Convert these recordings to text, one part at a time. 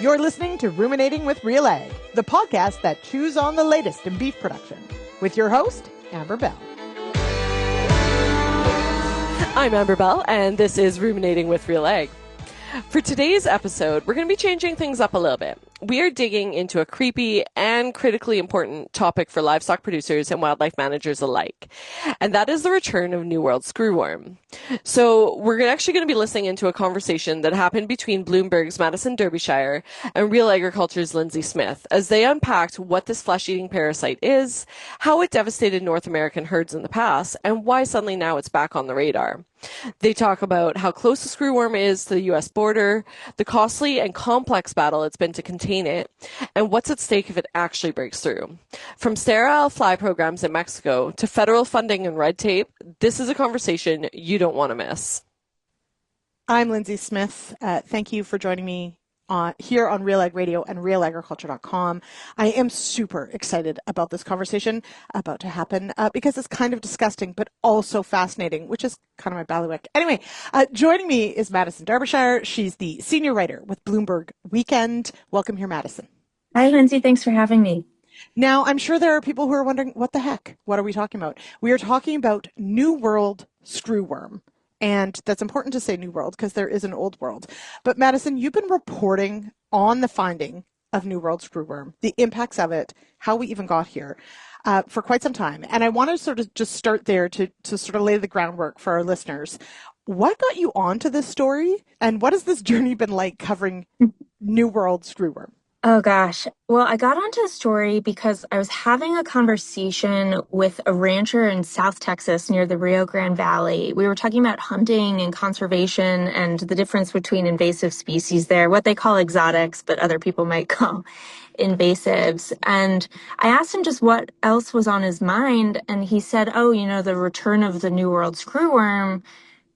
You're listening to Ruminating with RealAg, the podcast that chews on the latest in beef production, with your host, Amber Bell. I'm Amber Bell, and this is Ruminating with RealAg. For today's episode, we're going to be changing things up a little bit. We are digging into a creepy and critically important topic for livestock producers and wildlife managers alike, and that is the return of New World Screwworm. So we're actually going to be listening into a conversation that happened between Bloomberg's Madison Darbyshire and RealAgriculture's Lyndsey Smith as they unpacked what this flesh-eating parasite is, how it devastated North American herds in the past, and why suddenly now it's back on the radar. They talk about how close the screwworm is to the U.S. border, the costly and complex battle it's been to contain it, and what's at stake if it actually breaks through. From sterile fly programs in Mexico to federal funding and red tape, this is a conversation you don't want to miss. I'm Lyndsey Smith. Thank you for joining me here on RealAg Radio and RealAgriculture.com. I am super excited about this conversation about to happen because it's kind of disgusting, but also fascinating, which is kind of my bailiwick. Anyway, joining me is Madison Darbyshire. She's the senior writer with Bloomberg Weekend. Welcome here, Madison. Hi, Lyndsey. Thanks for having me. Now, I'm sure there are people who are wondering, what the heck? What are we talking about? We are talking about New World Screwworm. And that's important to say New World because there is an old world. But Madison, you've been reporting on the finding of New World Screwworm, the impacts of it, how we even got here for quite some time. And I want to sort of just start there to sort of lay the groundwork for our listeners. What got you onto this story? And what has this journey been like covering New World Screwworm? Oh, gosh. Well, I got onto the story because I was having a conversation with a rancher in South Texas near the Rio Grande Valley. We were talking about hunting and conservation and the difference between invasive species there, what they call exotics, but other people might call invasives. And I asked him just what else was on his mind. And he said, oh, the return of the New World screwworm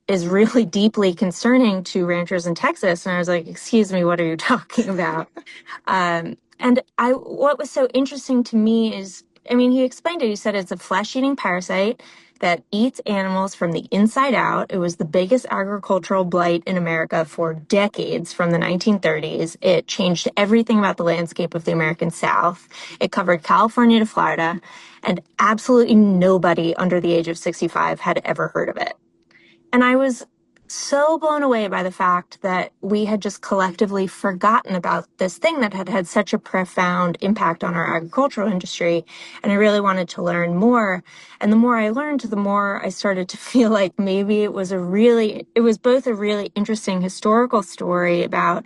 is really deeply concerning to ranchers in Texas. And I was like, excuse me, what are you talking about? What was so interesting to me is, he explained it. He said it's a flesh-eating parasite that eats animals from the inside out. It was the biggest agricultural blight in America for decades from the 1930s. It changed everything about the landscape of the American South. It covered California to Florida, and absolutely nobody under the age of 65 had ever heard of it. And I was so blown away by the fact that we had just collectively forgotten about this thing that had had such a profound impact on our agricultural industry. And I really wanted to learn more. And the more I learned, the more I started to feel like maybe it was both a really interesting historical story about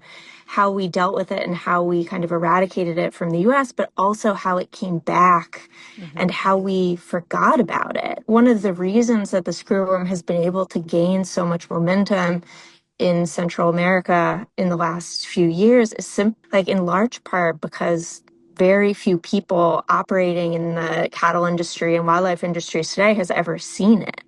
how we dealt with it and how we kind of eradicated it from the U.S., but also how it came back and how we forgot about it. One of the reasons that the screwworm has been able to gain so much momentum in Central America in the last few years is in large part because very few people operating in the cattle industry and wildlife industries today has ever seen it.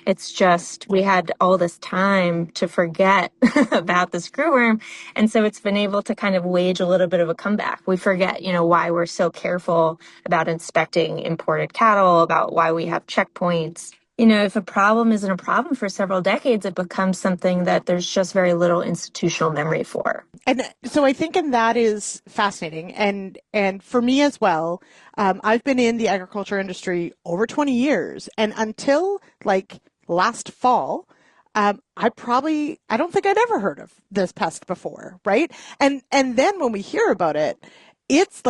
It's just, we had all this time to forget about the screwworm. And so it's been able to kind of wage a little bit of a comeback. We forget, why we're so careful about inspecting imported cattle, about why we have checkpoints. If a problem isn't a problem for several decades, it becomes something that there's just very little institutional memory for. And so I think, and that is fascinating. And for me as well, I've been in the agriculture industry over 20 years. And until last fall, I don't think I'd ever heard of this pest before, right? And then when we hear about it, it's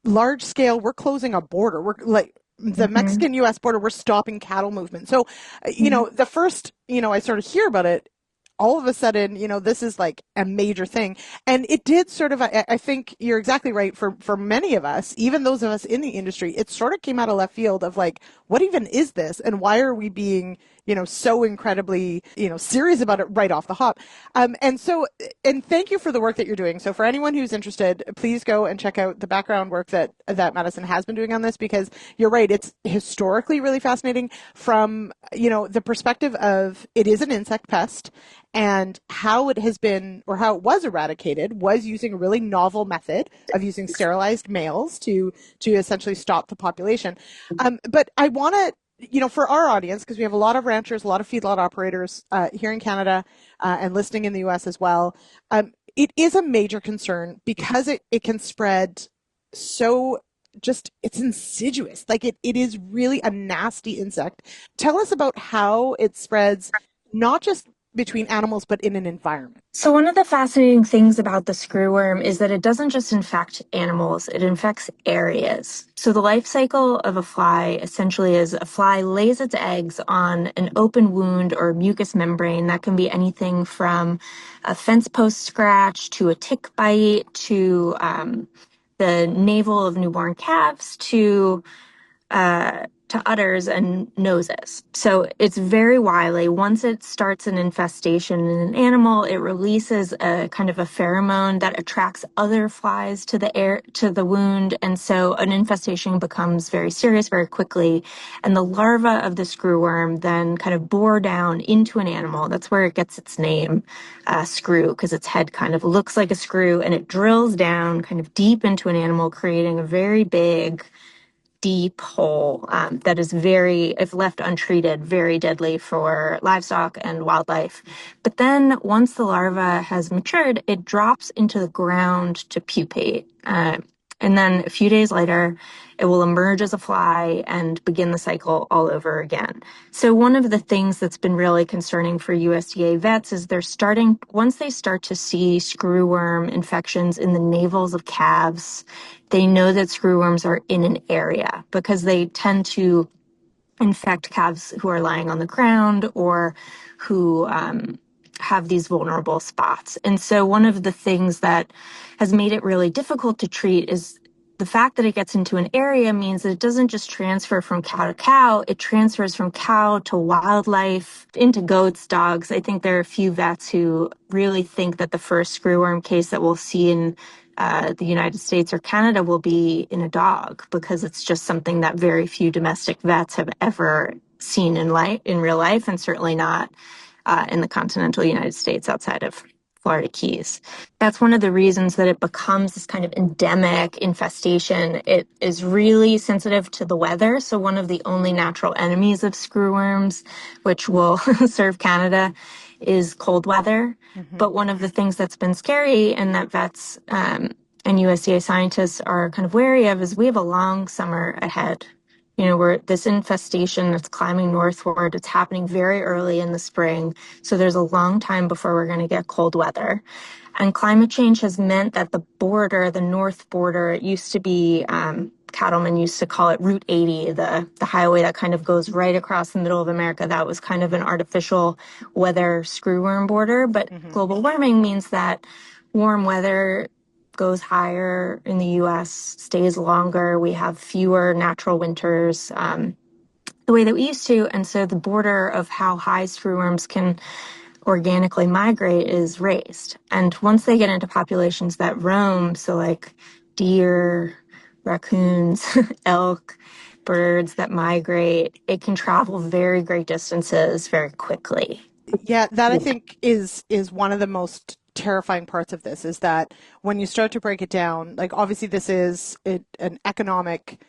large scale, we're closing a border. We're the Mexican-U.S. border, we're stopping cattle movement. So, the first, I sort of hear about it, all of a sudden, this is a major thing. And it did sort of, I think you're exactly right. For many of us, even those of us in the industry, it sort of came out of left field of what even is this? And why are we being, so incredibly, serious about it right off the hop? And thank you for the work that you're doing. So for anyone who's interested, please go and check out the background work that Madison has been doing on this, because you're right. It's historically really fascinating from, the perspective of it is an insect pest. And how it has been, or how it was eradicated, was using a really novel method of using sterilized males to essentially stop the population. But I want to, for our audience, because we have a lot of ranchers, a lot of feedlot operators here in Canada and listening in the U.S. as well, it is a major concern because it can spread so just it's insidious. Like it is really a nasty insect. Tell us about how it spreads, not just between animals, but in an environment. So one of the fascinating things about the screwworm is that it doesn't just infect animals, it infects areas. So the life cycle of a fly essentially is a fly lays its eggs on an open wound or mucous membrane that can be anything from a fence post scratch to a tick bite to the navel of newborn calves to udders and noses. So it's very wily. Once it starts an infestation in an animal, it releases a kind of a pheromone that attracts other flies to the air to the wound, and so an infestation becomes very serious very quickly. And the larva of the screwworm then kind of bore down into an animal. That's where it gets its name, screw, because its head kind of looks like a screw, and it drills down kind of deep into an animal, creating a very big deep hole that is very, if left untreated, very deadly for livestock and wildlife. But then once the larva has matured, it drops into the ground to pupate. And then a few days later, it will emerge as a fly and begin the cycle all over again. So one of the things that's been really concerning for USDA vets is once they start to see screwworm infections in the navels of calves, they know that screwworms are in an area because they tend to infect calves who are lying on the ground or who have these vulnerable spots. And so one of the things that has made it really difficult to treat is the fact that it gets into an area means that it doesn't just transfer from cow to cow, it transfers from cow to wildlife, into goats, dogs. I think there are a few vets who really think that the first screwworm case that we'll see in the United States or Canada will be in a dog, because it's just something that very few domestic vets have ever seen in real life, and certainly not in the continental United States outside of Florida Keys. That's one of the reasons that it becomes this kind of endemic infestation. It is really sensitive to the weather. So one of the only natural enemies of screwworms, which will serve Canada, is cold weather. Mm-hmm. But one of the things that's been scary and that vets and USDA scientists are kind of wary of is we have a long summer ahead. You know, where this infestation that's climbing northward, it's happening very early in the spring. So there's a long time before we're going to get cold weather. And climate change has meant that the border, the north border, it used to be, cattlemen used to call it Route 80, the highway that kind of goes right across the middle of America. That was kind of an artificial weather screwworm border. But global warming means that warm weather goes higher in the U.S., stays longer. We have fewer natural winters the way that we used to. And so the border of how high screwworms can organically migrate is raised. And once they get into populations that roam, so like deer, raccoons, elk, birds that migrate, it can travel very great distances very quickly. Yeah, that I think is one of the most terrifying parts of this is that when you start to break it down, like obviously this is an economic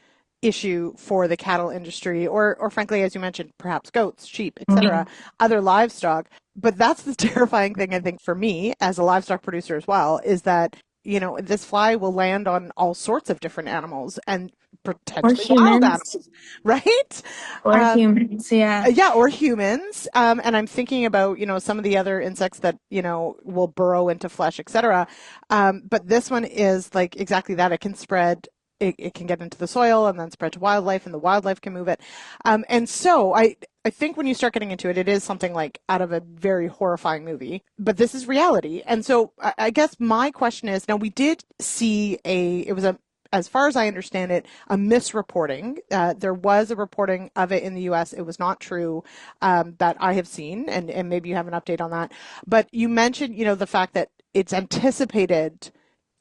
issue for the cattle industry or frankly, as you mentioned, perhaps goats, sheep, etc., other livestock. But that's the terrifying thing, I think, for me as a livestock producer as well, is that, you know, this fly will land on all sorts of different animals and Or potentially wild humans. animals, right? Or humans, yeah. Yeah, or humans. And I'm thinking about, you know, some of the other insects that, you know, will burrow into flesh, etc. But this one is like exactly that. It can spread, it can get into the soil and then spread to wildlife, and the wildlife can move it. And so I think when you start getting into it, it is something like out of a very horrifying movie, but this is reality. And so I guess my question is, now we did see it was as far as I understand it, a misreporting. There was a reporting of it in the U.S. It was not true that I have seen, and maybe you have an update on that. But you mentioned, you know, the fact that it's anticipated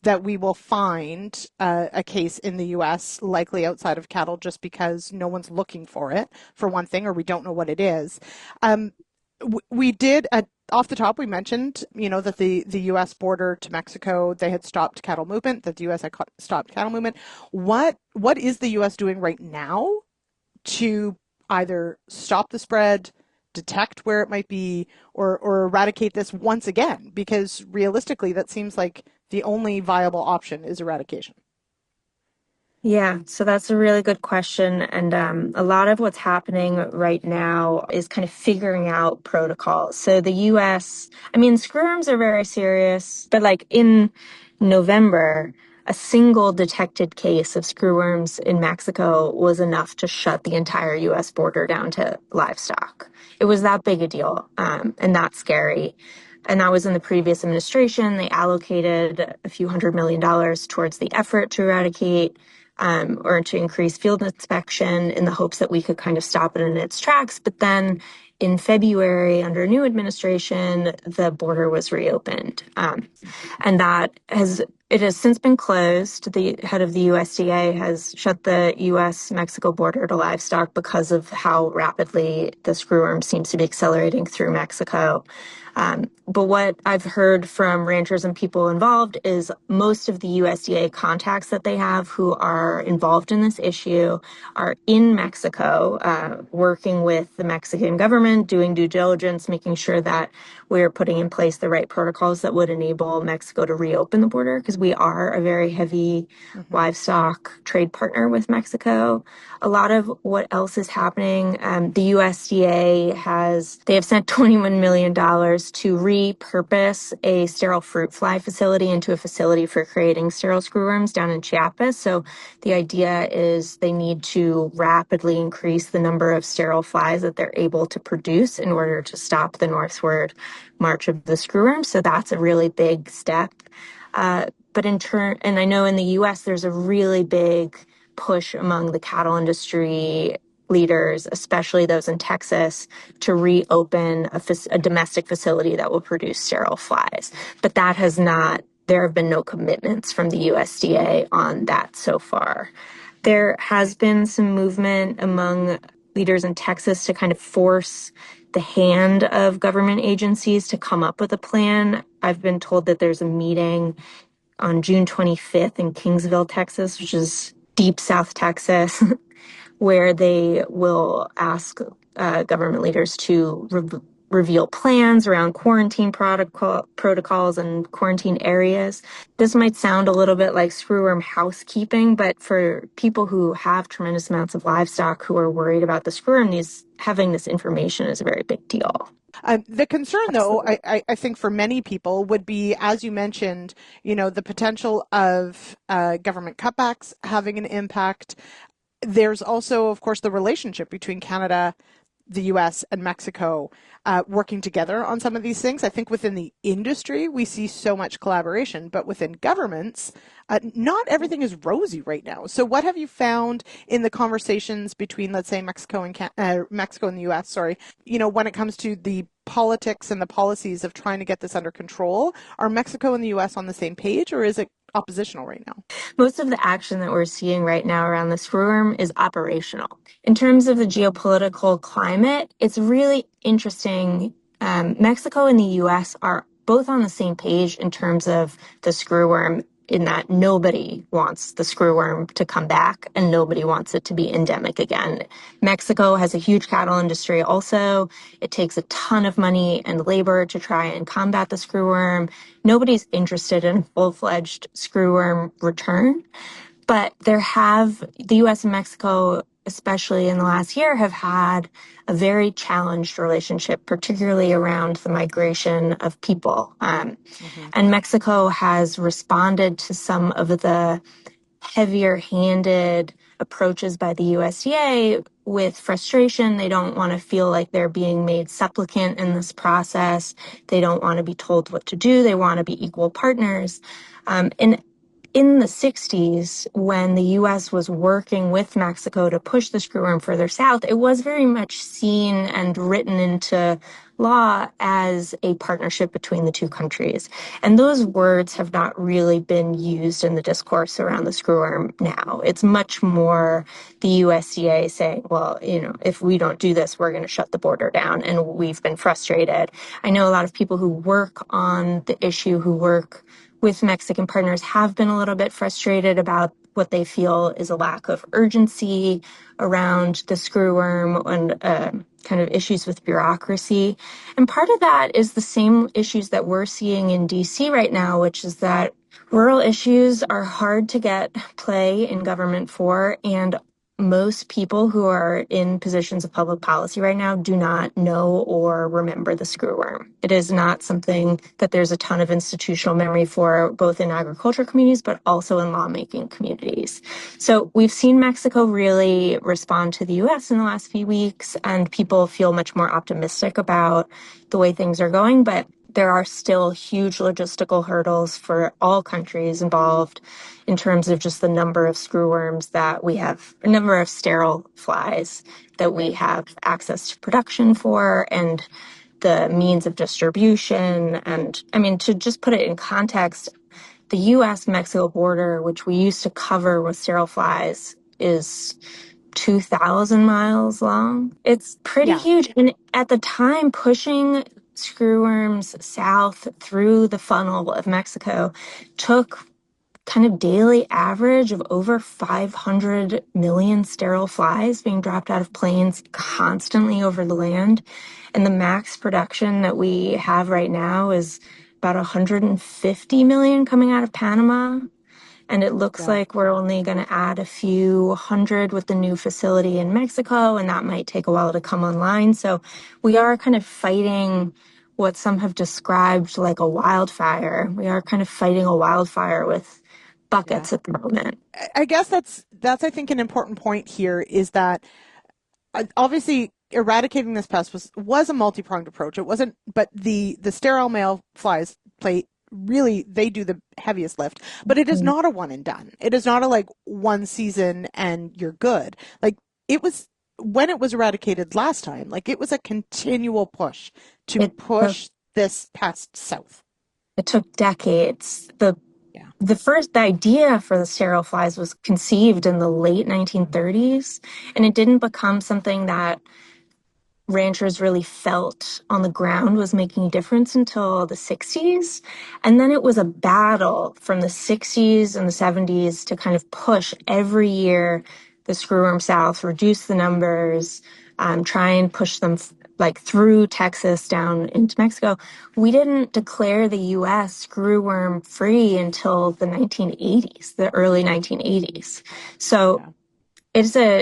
that we will find a case in the U.S., likely outside of cattle, just because no one's looking for it, for one thing, or we don't know what it is. We did off the top, we mentioned, you know, that the U.S. border to Mexico, they had stopped cattle movement, that the U.S. had stopped cattle movement. What is the U.S. doing right now to either stop the spread, detect where it might be or eradicate this once again? Because realistically, that seems like the only viable option is eradication. Yeah, so that's a really good question. And a lot of what's happening right now is kind of figuring out protocols. So the US, I mean, screwworms are very serious, but like in November, a single detected case of screwworms in Mexico was enough to shut the entire US border down to livestock. It was that big a deal, and that's scary. And that was in the previous administration. They allocated a few $100 million towards the effort to eradicate or to increase field inspection in the hopes that we could kind of stop it in its tracks. But then in February, under a new administration, the border was reopened. And it has since been closed. The head of the USDA has shut the US-Mexico border to livestock because of how rapidly the screwworm seems to be accelerating through Mexico. But what I've heard from ranchers and people involved is most of the USDA contacts that they have who are involved in this issue are in Mexico, working with the Mexican government, doing due diligence, making sure that we're putting in place the right protocols that would enable Mexico to reopen the border, because we are a very heavy livestock trade partner with Mexico. A lot of what else is happening, the USDA they have sent $21 million to repurpose a sterile fruit fly facility into a facility for creating sterile screwworms down in Chiapas. So the idea is they need to rapidly increase the number of sterile flies that they're able to produce in order to stop the northward march of the screwworm. So that's a really big step. And I know in the US, there's a really big push among the cattle industry leaders, especially those in Texas, to reopen a domestic facility that will produce sterile flies. But there have been no commitments from the USDA on that so far. There has been some movement among leaders in Texas to kind of force the hand of government agencies to come up with a plan. I've been told that there's a meeting on June 25th in Kingsville, Texas, which is deep South Texas, where they will ask government leaders to reveal plans around quarantine protocols and quarantine areas. This might sound a little bit like screwworm housekeeping, but for people who have tremendous amounts of livestock who are worried about the screwworm, having this information is a very big deal. The concern, though, I think for many people would be, as you mentioned, the potential of government cutbacks having an impact. There's also, of course, the relationship between Canada, the US, and Mexico working together on some of these things. I think within the industry, we see so much collaboration, but within governments, not everything is rosy right now. So what have you found in the conversations between, let's say, Mexico and the US, sorry, when it comes to the politics and the policies of trying to get this under control? Are Mexico and the US on the same page, or is it oppositional right now? Most of the action that we're seeing right now around the screwworm is operational. In terms of the geopolitical climate, it's really interesting. Mexico and the US are both on the same page in terms of the screwworm, in that nobody wants the screwworm to come back and nobody wants it to be endemic again. Mexico has a huge cattle industry also. It takes a ton of money and labor to try and combat the screwworm. Nobody's interested in full-fledged screwworm return. But the US and Mexico, especially in the last year, have had a very challenged relationship, particularly around the migration of people. And Mexico has responded to some of the heavier-handed approaches by the USDA with frustration. They don't want to feel like they're being made supplicant in this process. They don't want to be told what to do. They want to be equal partners. And in the 60s, when the U.S. was working with Mexico to push the screwworm further south, it was very much seen and written into law as a partnership between the two countries. And those words have not really been used in the discourse around the screwworm now. It's much more the USDA saying, well, if we don't do this, we're going to shut the border down. And we've been frustrated. I know a lot of people who work on the issue, who work with Mexican partners, have been a little bit frustrated about what they feel is a lack of urgency around the screwworm and kind of issues with bureaucracy. And part of that is the same issues that we're seeing in DC right now, which is that rural issues are hard to get play in government for, and most people who are in positions of public policy right now do not know or remember the screwworm. It is not something that there's a ton of institutional memory for, both in agriculture communities, but also in lawmaking communities. So we've seen Mexico really respond to the US in the last few weeks, and people feel much more optimistic about the way things are going, but there are still huge logistical hurdles for all countries involved in terms of just the number of screwworms that we have, a number of sterile flies that we have access to production for, and the means of distribution. And I mean, to just put it in context, the US-Mexico border, which we used to cover with sterile flies, is 2,000 miles long. It's pretty Yeah. huge. And at the time, pushing screwworms south through the funnel of Mexico took kind of daily average of over 500 million sterile flies being dropped out of planes constantly over the land. And the max production that we have right now is about 150 million coming out of Panama. And it looks Yeah. like we're only going to add a few hundred with the new facility in Mexico, and that might take a while to come online. So we are kind of fighting what some have described like a wildfire. We are kind of fighting a wildfire with Yeah. buckets at the moment. I guess that's I think an important point here is that obviously eradicating this pest was a multi-pronged approach. It wasn't, but the sterile male flies play really, they do the heaviest lift, but it is not a one and done. It is not a like one season and you're good. Like it was when it was eradicated last time, like it was a continual push to It took, push this pest south. it took decades. The Yeah. the idea for the sterile flies was conceived in the late 1930s, and it didn't become something that ranchers really felt on the ground was making a difference until the 60s. And then it was a battle from the 60s and the 70s to kind of push every year the screwworm south, reduce the numbers, try and push them like through Texas down into Mexico. We didn't declare the US screwworm free until the 1980s, the early 1980s. So Yeah.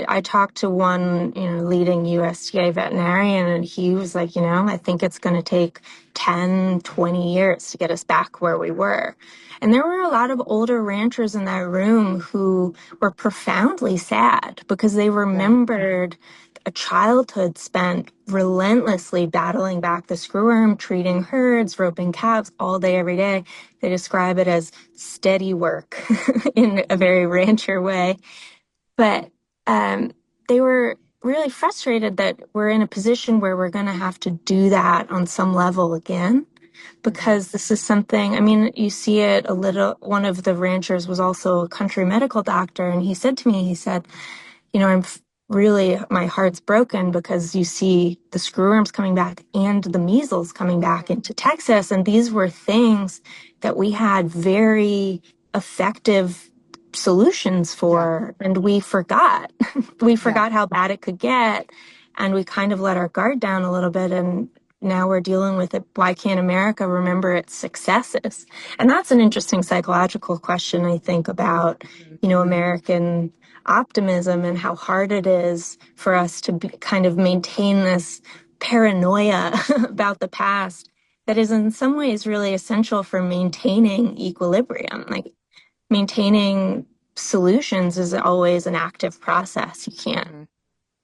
I talked to one, leading USDA veterinarian, and he was like, I think it's going to take 10, 20 years to get us back where we were. And there were a lot of older ranchers in that room who were profoundly sad because they Yeah. remembered a childhood spent relentlessly battling back the screwworm, treating herds, roping calves all day, every day. They describe it as steady work in a very rancher way. But they were really frustrated that we're in a position where we're going to have to do that on some level again, because this is something, I mean, you see it a little. One of the ranchers was also a country medical doctor, and he said to me, he said, really, my heart's broken because you see the screwworms coming back and the measles coming back into Texas. And these were things that we had very effective solutions Yeah. for, and we forgot. We Yeah. forgot how bad it could get, and we kind of let our guard down a little bit, and now we're dealing with it. Why can't America remember its successes? And that's an interesting psychological question, I think, about, American optimism and how hard it is for us to kind of maintain this paranoia about the past that is in some ways really essential for maintaining equilibrium. Like, maintaining solutions is always an active process. You can't, Mhm.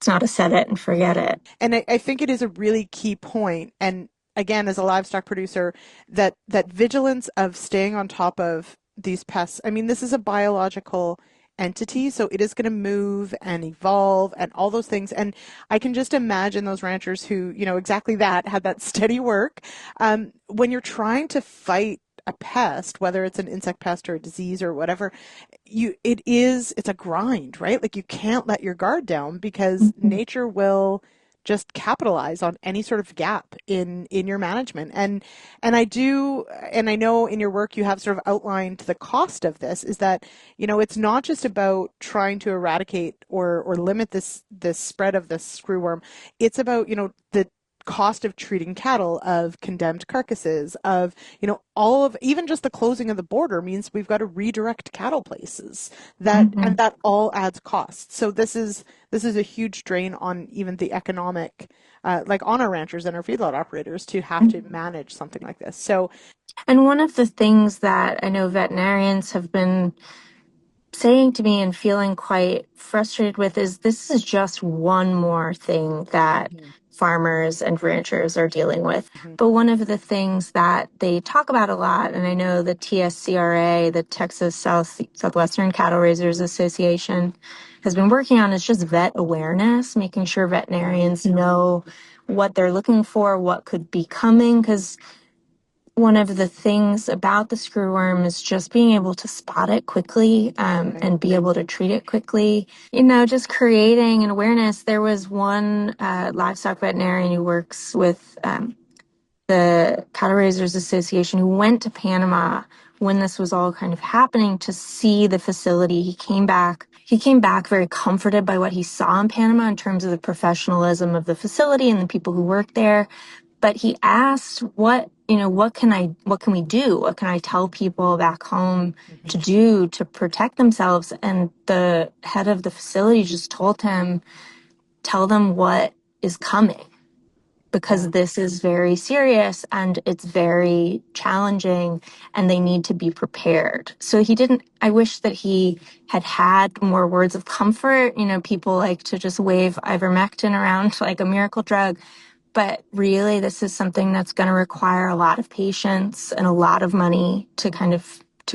it's not a set it and forget it. And I think it is a really key point. And again, as a livestock producer, that vigilance of staying on top of these pests. I mean, this is a biological entity, so it is going to move and evolve and all those things. And I can just imagine those ranchers who, exactly that, had that steady work. When you're trying to fight a pest, whether it's an insect pest or a disease or whatever, it's a grind, right? Like you can't let your guard down because Mhm. nature will just capitalize on any sort of gap in your management. And I know in your work you have sort of outlined the cost of this is that, it's not just about trying to eradicate or limit this spread of this screwworm. It's about, the cost of treating cattle, of condemned carcasses, of, all of even just the closing of the border means we've got to redirect cattle places and that all adds costs. So this is a huge drain on even the economic, like on our ranchers and our feedlot operators to have to manage something like this. So, And one of the things that I know veterinarians have been saying to me and feeling quite frustrated with is this is just one more thing that mhm, farmers and ranchers are dealing with. mhm, But one of the things that they talk about a lot, and I know the TSCRA, the Texas Southwestern Cattle Raisers Association, has been working on is just vet awareness, making sure veterinarians know what they're looking for, what could be coming, because one of the things about the screwworm is just being able to spot it quickly right. and be able to treat it quickly. Just creating an awareness. There was one livestock veterinarian who works with the Cattle Raisers Association who went to Panama when this was all kind of happening to see the facility. He came back. He came back very comforted by what he saw in Panama in terms of the professionalism of the facility and the people who work there. But he asked, what can we do? What can I tell people back home to Mhm, do to protect themselves? And the head of the facility just told him, tell them what is coming, yeah. because this is very serious and it's very challenging and they need to be prepared. So I wish that he had had more words of comfort. People like to just wave ivermectin around like a miracle drug. But really, this is something that's going to require a lot of patience and a lot of money to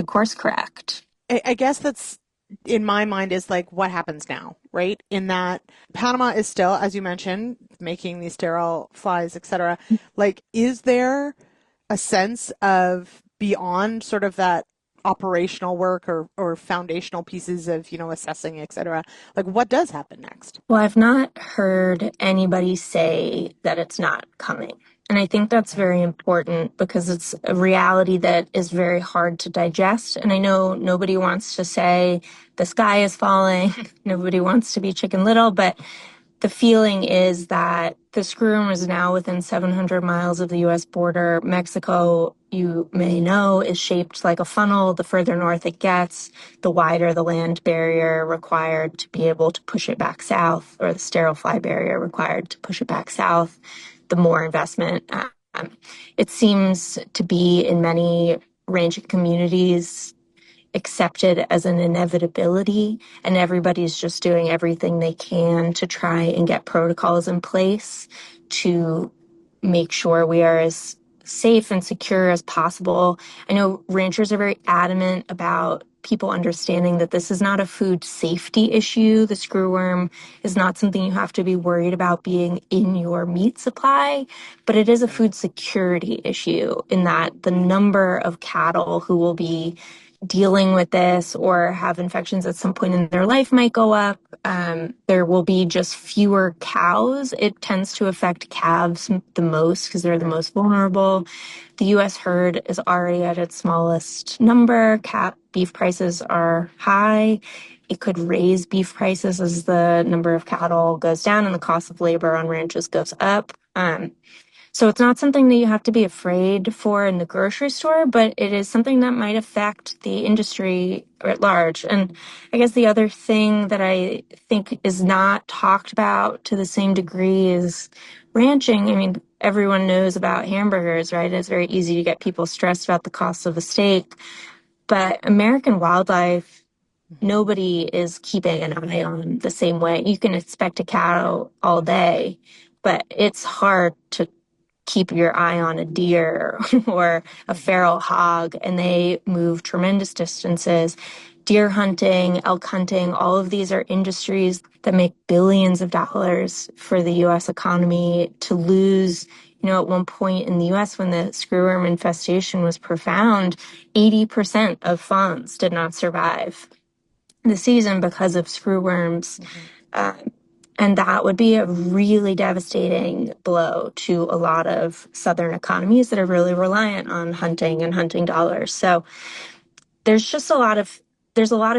course correct. I guess that's in my mind is like what happens now, right? In that Panama is still, as you mentioned, making these sterile flies, etc. Like, is there a sense of beyond sort of that operational work or foundational pieces of, assessing, etc. Like, what does happen next? Well, I've not heard anybody say that it's not coming. And I think that's Okay. very important because it's a reality that is very hard to digest. And I know nobody wants to say the sky is falling, nobody wants to be Chicken Little, but the feeling is that the screwworm is now within 700 miles of the U.S. border. Mexico, you may know, is shaped like a funnel. The further north it gets, the wider the land barrier required to be able to push it back south, or the sterile fly barrier required to push it back south, the more investment. It seems to be in many ranching communities accepted as an inevitability, and everybody's just doing everything they can to try and get protocols in place to make sure we are as safe and secure as possible. I know ranchers are very adamant about people understanding that this is not a food safety issue. The screwworm is not something you have to be worried about being in your meat supply, but it is a food security issue in that the number of cattle who will be dealing with this or have infections at some point in their life might go up. There will be just fewer cows. It tends to affect calves the most because they're the Right. most vulnerable. The U.S. herd is already at its smallest number. Beef prices are high. It could raise beef prices as the number of cattle goes down and the cost of labor on ranches goes up. So it's not something that you have to be afraid for in the grocery store, but it is something that might affect the industry at large. And I guess the other thing that I think is not talked about to the same degree is ranching. I mean, everyone knows about hamburgers, right? It's very easy to get people stressed about the cost of a steak. But American wildlife, Mhm. nobody is keeping an eye on the same way. You can inspect a cow all day, but it's hard to keep your eye on a deer or a Mhm. feral hog, and they move tremendous distances. Deer hunting, elk hunting, all of these are industries that make billions of dollars for the US economy. To lose, at one point in the US when the screwworm infestation was profound, 80% of fawns did not survive the season because of screwworms. Mhm. Uh, And that would be a really devastating blow to a lot of southern economies that are really reliant on hunting and hunting dollars. So there's just a lot of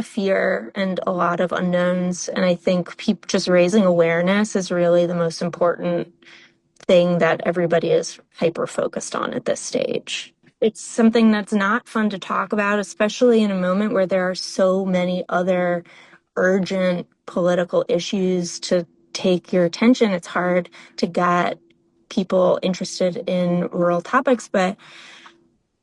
fear and a lot of unknowns. And I think just raising awareness is really the most important thing that everybody is hyper focused on at this stage. It's something that's not fun to talk about, especially in a moment where there are so many other urgent political issues to take your attention. It's hard to get people interested in rural topics, but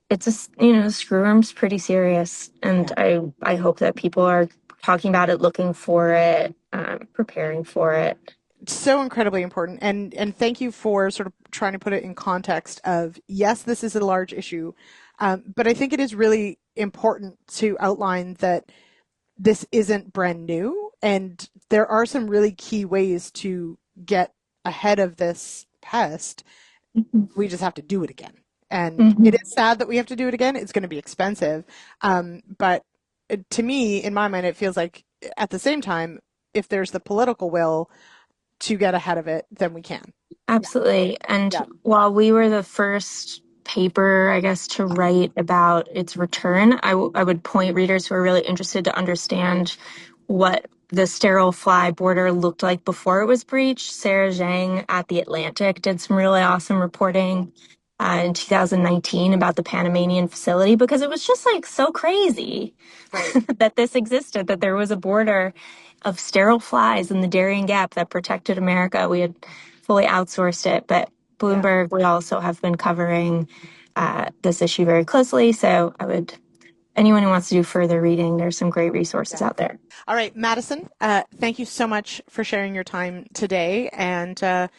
it's screwworm's pretty serious, and I hope that people are talking about it, looking for it, preparing for it. So incredibly important, and thank you for sort of trying to put it in context of, yes, this is a large issue, but I think it is really important to outline that this isn't brand new, and there are some really key ways to get ahead of this pest. We just have to do it again. And it is sad that we have to do it again. It's going to be expensive. But to me, in my mind, it feels like at the same time, if there's the political will to get ahead of it, then we can. Absolutely. And while we were the first paper, I guess, to write about its return, I would point readers who are really interested to understand what the sterile fly border looked like before it was breached. Sarah Zhang at The Atlantic did some really awesome reporting in 2019 about the Panamanian facility, because it was just like so crazy that this existed, that there was a border of sterile flies in the Darien Gap that protected America. We had fully outsourced it, but Bloomberg, we also have been covering this issue very closely. So anyone who wants to do further reading, there's some great resources out there. All right, Madison, thank you so much for sharing your time today. And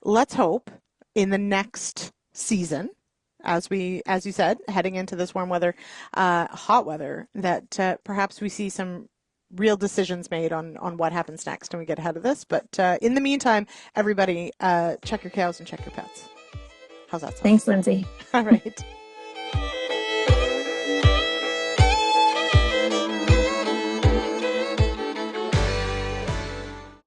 let's hope in the next season, as you said, heading into this warm weather, hot weather, that perhaps we see some real decisions made on what happens next and we get ahead of this. But in the meantime, everybody, check your cows and check your pets. How's that sound? Thanks, Lyndsey. All right.